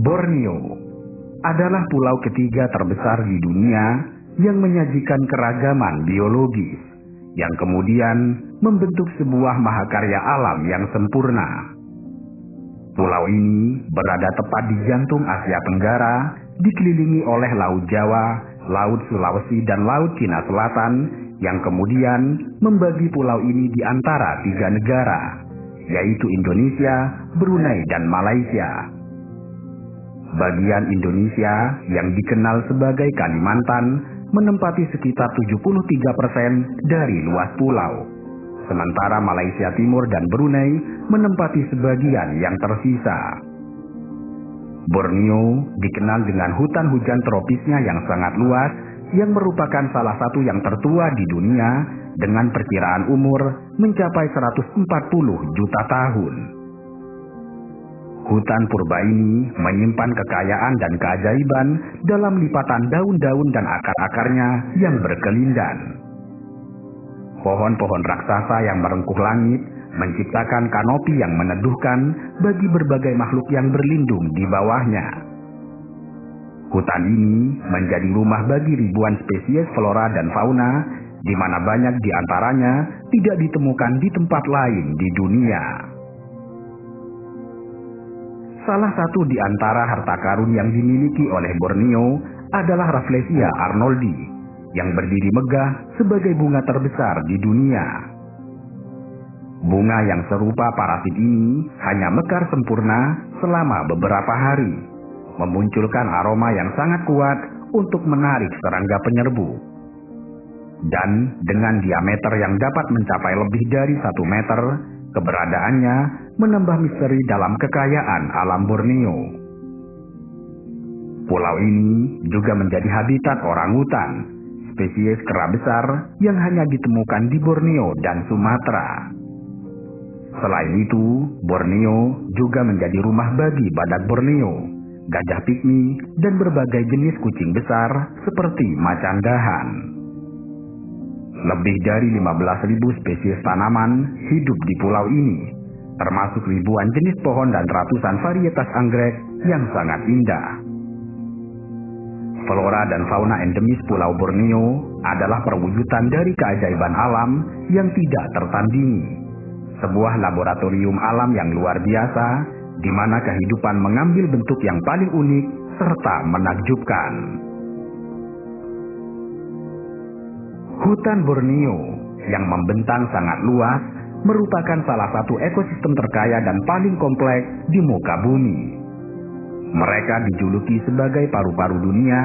Borneo adalah pulau ketiga terbesar di dunia yang menyajikan keragaman biologis yang kemudian membentuk sebuah mahakarya alam yang sempurna. Pulau ini berada tepat di jantung Asia Tenggara, dikelilingi oleh Laut Jawa, Laut Sulawesi, dan Laut Cina Selatan yang kemudian membagi pulau ini di antara tiga negara, yaitu Indonesia, Brunei, dan Malaysia. Bagian Indonesia yang dikenal sebagai Kalimantan menempati sekitar 73% dari luas pulau. Sementara Malaysia Timur dan Brunei menempati sebagian yang tersisa. Borneo dikenal dengan hutan hujan tropisnya yang sangat luas, yang merupakan salah satu yang tertua di dunia dengan perkiraan umur mencapai 140 juta tahun. Hutan purba ini menyimpan kekayaan dan keajaiban dalam lipatan daun-daun dan akar-akarnya yang berkelindan. Pohon-pohon raksasa yang merengkuh langit menciptakan kanopi yang meneduhkan bagi berbagai makhluk yang berlindung di bawahnya. Hutan ini menjadi rumah bagi ribuan spesies flora dan fauna, di mana banyak di antaranya tidak ditemukan di tempat lain di dunia. Salah satu di antara harta karun yang dimiliki oleh Borneo adalah Rafflesia arnoldi, yang berdiri megah sebagai bunga terbesar di dunia. Bunga yang serupa parasit ini hanya mekar sempurna selama beberapa hari, memunculkan aroma yang sangat kuat untuk menarik serangga penyerbu. Dan dengan diameter yang dapat mencapai lebih dari 1 meter, keberadaannya menambah misteri dalam kekayaan alam Borneo. Pulau ini juga menjadi habitat orangutan, spesies kera besar yang hanya ditemukan di Borneo dan Sumatera. Selain itu, Borneo juga menjadi rumah bagi badak Borneo, gajah pygmy, dan berbagai jenis kucing besar seperti macan dahan. Lebih dari 15.000 spesies tanaman hidup di pulau ini, termasuk ribuan jenis pohon dan ratusan varietas anggrek yang sangat indah. Flora dan fauna endemis Pulau Borneo adalah perwujudan dari keajaiban alam yang tidak tertandingi. Sebuah laboratorium alam yang luar biasa, di mana kehidupan mengambil bentuk yang paling unik serta menakjubkan. Hutan Borneo yang membentang sangat luas merupakan salah satu ekosistem terkaya dan paling kompleks di muka bumi. Mereka dijuluki sebagai paru-paru dunia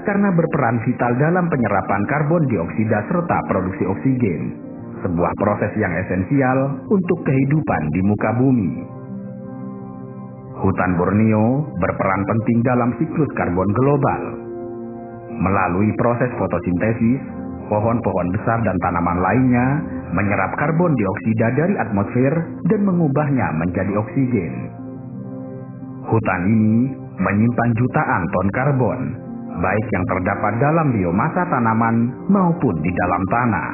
karena berperan vital dalam penyerapan karbon dioksida serta produksi oksigen, sebuah proses yang esensial untuk kehidupan di muka bumi. Hutan Borneo berperan penting dalam siklus karbon global. Melalui proses fotosintesis, pohon-pohon besar dan tanaman lainnya menyerap karbon dioksida dari atmosfer dan mengubahnya menjadi oksigen. Hutan ini menyimpan jutaan ton karbon, baik yang terdapat dalam biomasa tanaman maupun di dalam tanah,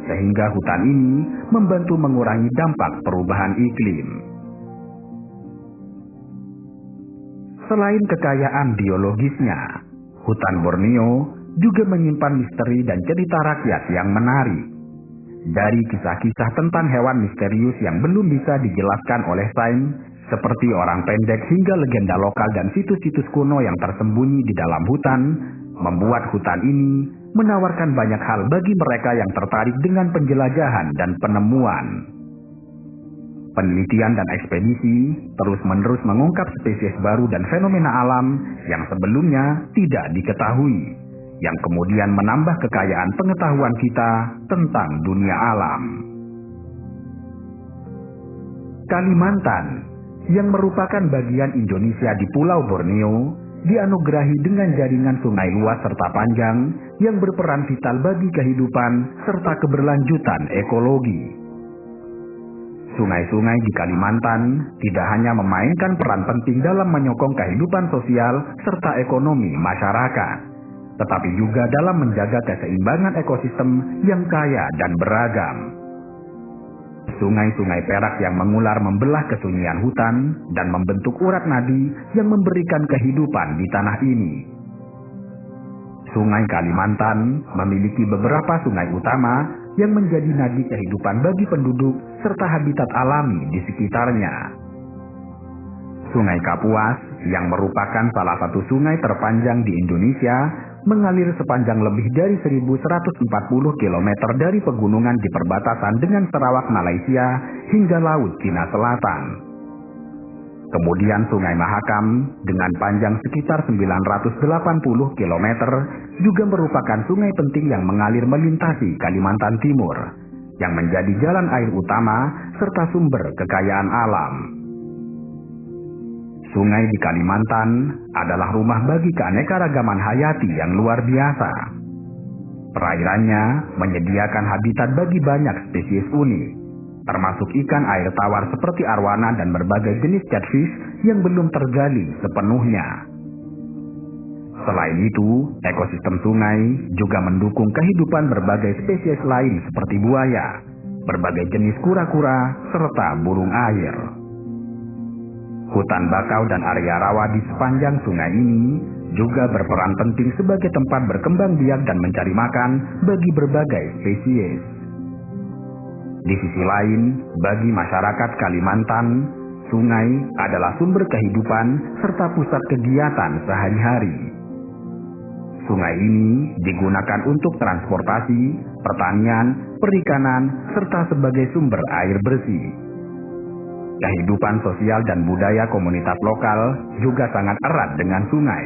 sehingga hutan ini membantu mengurangi dampak perubahan iklim. Selain kekayaan biologisnya, hutan Borneo juga menyimpan misteri dan cerita rakyat yang menarik. Dari kisah-kisah tentang hewan misterius yang belum bisa dijelaskan oleh sains, seperti orang pendek hingga legenda lokal dan situs-situs kuno yang tersembunyi di dalam hutan, membuat hutan ini menawarkan banyak hal bagi mereka yang tertarik dengan penjelajahan dan penemuan. Penelitian dan ekspedisi terus-menerus mengungkap spesies baru dan fenomena alam yang sebelumnya tidak diketahui, yang kemudian menambah kekayaan pengetahuan kita tentang dunia alam. Kalimantan, yang merupakan bagian Indonesia di Pulau Borneo, dianugerahi dengan jaringan sungai luas serta panjang yang berperan vital bagi kehidupan serta keberlanjutan ekologi. Sungai-sungai di Kalimantan tidak hanya memainkan peran penting dalam menyokong kehidupan sosial serta ekonomi masyarakat, tetapi juga dalam menjaga keseimbangan ekosistem yang kaya dan beragam. sungai-sungai perak yang mengular membelah kesunyian hutan dan membentuk urat nadi yang memberikan kehidupan di tanah ini. Sungai Kalimantan memiliki beberapa sungai utama yang menjadi nadi kehidupan bagi penduduk serta habitat alami di sekitarnya. Sungai Kapuas, yang merupakan salah satu sungai terpanjang di Indonesia, mengalir sepanjang lebih dari 1.140 km dari pegunungan di perbatasan dengan Sarawak, Malaysia, hingga Laut Cina Selatan. Kemudian Sungai Mahakam, dengan panjang sekitar 980 km, juga merupakan sungai penting yang mengalir melintasi Kalimantan Timur, yang menjadi jalan air utama serta sumber kekayaan alam. Sungai di Kalimantan adalah rumah bagi keanekaragaman hayati yang luar biasa. Perairannya menyediakan habitat bagi banyak spesies unik, termasuk ikan air tawar seperti arwana dan berbagai jenis catfish yang belum tergali sepenuhnya. Selain itu, ekosistem sungai juga mendukung kehidupan berbagai spesies lain seperti buaya, berbagai jenis kura-kura, serta burung air. Hutan bakau dan area rawa di sepanjang sungai ini juga berperan penting sebagai tempat berkembang biak dan mencari makan bagi berbagai spesies. Di sisi lain, bagi masyarakat Kalimantan, sungai adalah sumber kehidupan serta pusat kegiatan sehari-hari. Sungai ini digunakan untuk transportasi, pertanian, perikanan, serta sebagai sumber air bersih. Kehidupan sosial dan budaya komunitas lokal juga sangat erat dengan sungai.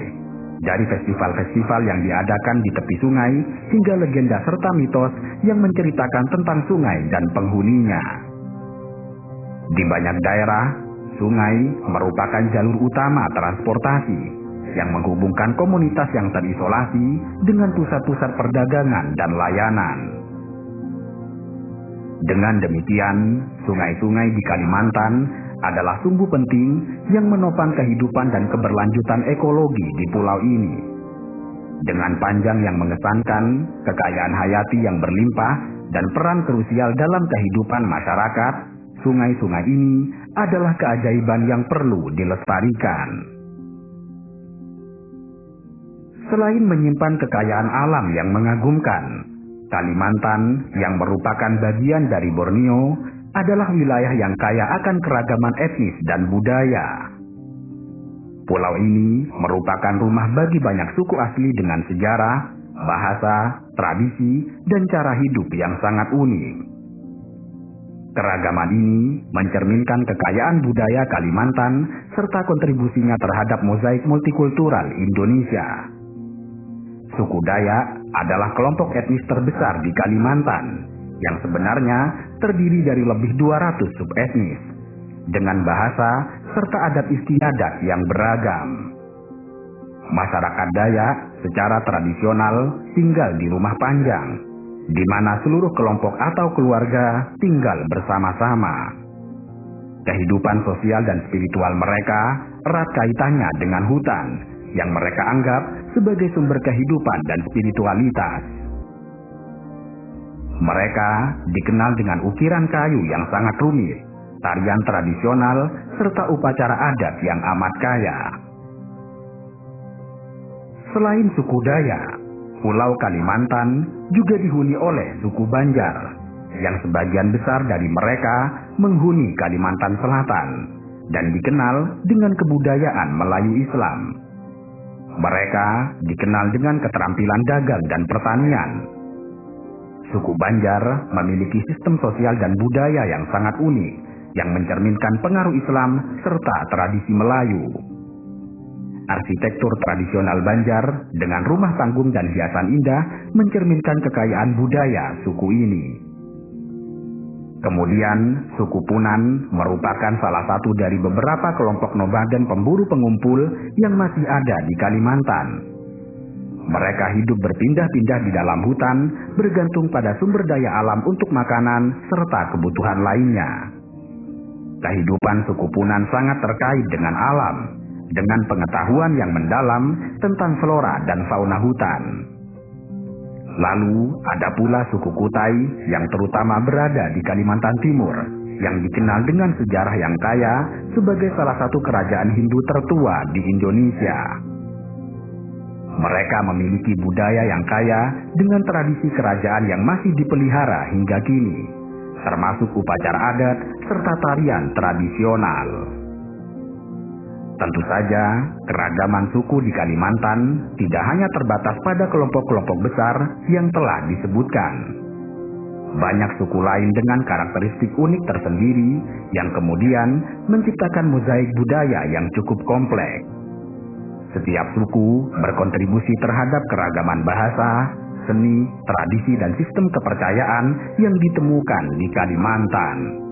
Dari festival-festival yang diadakan di tepi sungai hingga legenda serta mitos yang menceritakan tentang sungai dan penghuninya. Di banyak daerah, sungai merupakan jalur utama transportasi yang menghubungkan komunitas yang terisolasi dengan pusat-pusat perdagangan dan layanan. Dengan demikian, sungai-sungai di Kalimantan adalah sumbu penting yang menopang kehidupan dan keberlanjutan ekologi di pulau ini. Dengan panjang yang mengesankan, kekayaan hayati yang berlimpah, dan peran krusial dalam kehidupan masyarakat, sungai-sungai ini adalah keajaiban yang perlu dilestarikan. Selain menyimpan kekayaan alam yang mengagumkan, Kalimantan, yang merupakan bagian dari Borneo, adalah wilayah yang kaya akan keragaman etnis dan budaya. Pulau ini merupakan rumah bagi banyak suku asli dengan sejarah, bahasa, tradisi, dan cara hidup yang sangat unik. Keragaman ini mencerminkan kekayaan budaya Kalimantan serta kontribusinya terhadap mozaik multikultural Indonesia. Suku Dayak adalah kelompok etnis terbesar di Kalimantan yang sebenarnya terdiri dari lebih 200 subetnis dengan bahasa serta adat istiadat yang beragam. Masyarakat Dayak secara tradisional tinggal di rumah panjang, di mana seluruh kelompok atau keluarga tinggal bersama-sama. Kehidupan sosial dan spiritual mereka erat kaitannya dengan hutan, yang mereka anggap sebagai sumber kehidupan dan spiritualitas. Mereka dikenal dengan ukiran kayu yang sangat rumit, tarian tradisional, serta upacara adat yang amat kaya. Selain suku Dayak, Pulau Kalimantan juga dihuni oleh suku Banjar, yang sebagian besar dari mereka menghuni Kalimantan Selatan dan dikenal dengan kebudayaan Melayu Islam. Mereka dikenal dengan keterampilan dagang dan pertanian. Suku Banjar memiliki sistem sosial dan budaya yang sangat unik, yang mencerminkan pengaruh Islam serta tradisi Melayu. Arsitektur tradisional Banjar dengan rumah panggung dan hiasan indah mencerminkan kekayaan budaya suku ini. Kemudian, suku Punan merupakan salah satu dari beberapa kelompok nomaden pemburu pengumpul yang masih ada di Kalimantan. Mereka hidup berpindah-pindah di dalam hutan, bergantung pada sumber daya alam untuk makanan serta kebutuhan lainnya. Kehidupan suku Punan sangat terkait dengan alam, dengan pengetahuan yang mendalam tentang flora dan fauna hutan. Lalu, ada pula suku Kutai yang terutama berada di Kalimantan Timur, yang dikenal dengan sejarah yang kaya sebagai salah satu kerajaan Hindu tertua di Indonesia. Mereka memiliki budaya yang kaya dengan tradisi kerajaan yang masih dipelihara hingga kini, termasuk upacara adat serta tarian tradisional. Tentu saja, keragaman suku di Kalimantan tidak hanya terbatas pada kelompok-kelompok besar yang telah disebutkan. Banyak suku lain dengan karakteristik unik tersendiri yang kemudian menciptakan mozaik budaya yang cukup kompleks. Setiap suku berkontribusi terhadap keragaman bahasa, seni, tradisi, dan sistem kepercayaan yang ditemukan di Kalimantan.